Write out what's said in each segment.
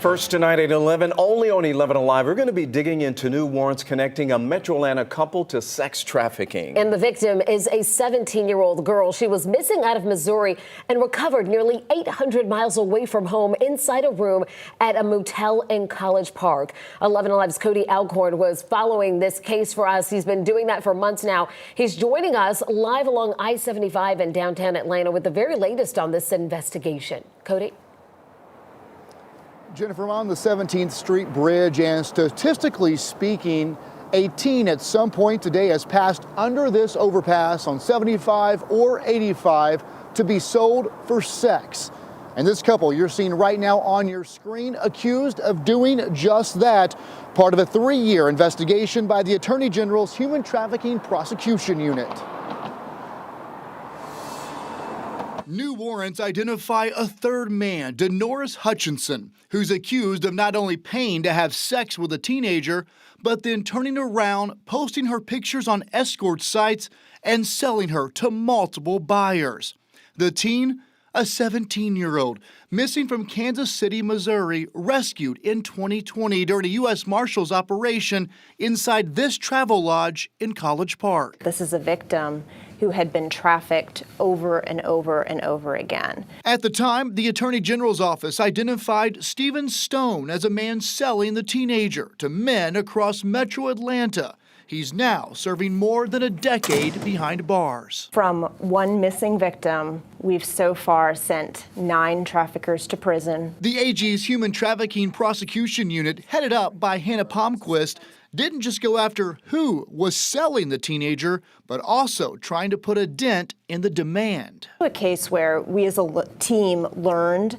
First tonight at 11, only on 11 Alive, we're going to be digging into new warrants connecting a Metro Atlanta couple to sex trafficking. And the victim is a 17-year-old girl. She was missing out of Missouri and recovered nearly 800 miles away from home inside a room at a motel in College Park. 11 Alive's Cody Alcorn was following this case for us. He's been doing that for months now. He's joining us live along I-75 in downtown Atlanta with the very latest on this investigation. Cody? Jennifer, I'm on the 17th Street Bridge, and statistically speaking, a teen at some point today has passed under this overpass on 75 or 85 to be sold for sex. And this couple you're seeing right now on your screen accused of doing just that, part of a 3-year investigation by the Attorney General's Human Trafficking Prosecution Unit. New warrants identify a third man, Denoris Hutchinson, who's accused of not only paying to have sex with a teenager, but then turning around, posting her pictures on escort sites, and selling her to multiple buyers. The teen, a 17-year-old, missing from Kansas City, Missouri, rescued in 2020 during a U.S. Marshals operation inside this travel lodge in College Park. This is a victim who had been trafficked over and over and over again. At the time, the Attorney General's office identified Stephen Stone as a man selling the teenager to men across Metro Atlanta. He's now serving more than a decade behind bars. From one missing victim, we've so far sent 9 traffickers to prison. The AG's Human Trafficking Prosecution Unit, headed up by Hannah Palmquist, didn't just go after who was selling the teenager, but also trying to put a dent in the demand. A case where we as a team learned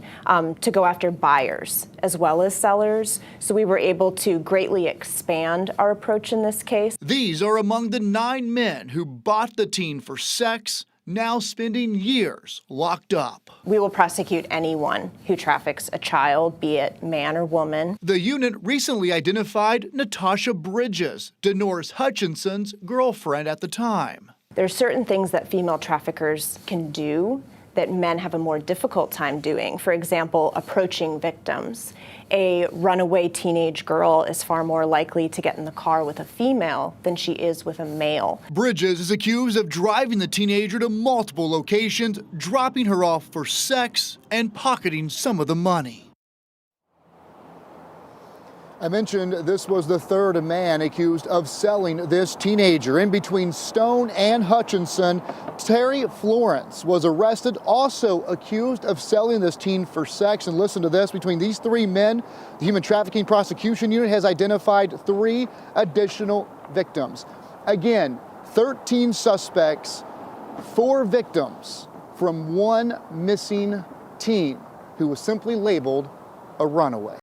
to go after buyers as well as sellers, so we were able to greatly expand our approach in this case. These are among the 9 men who bought the teen for sex, now spending years locked up. We will prosecute anyone who traffics a child, be it man or woman. The unit recently identified Natasha Bridges, Denoris Hutchinson's girlfriend at the time. There are certain things that female traffickers can do that men have a more difficult time doing. For example, approaching victims. A runaway teenage girl is far more likely to get in the car with a female than she is with a male. Bridges is accused of driving the teenager to multiple locations, dropping her off for sex, and pocketing some of the money. I mentioned this was the third man accused of selling this teenager. In between Stone and Hutchinson, Terry Florence was arrested, also accused of selling this teen for sex. And listen to this, between these 3 men, the Human Trafficking Prosecution Unit has identified 3 additional victims. Again, 13 suspects, 4 victims from one missing teen who was simply labeled a runaway.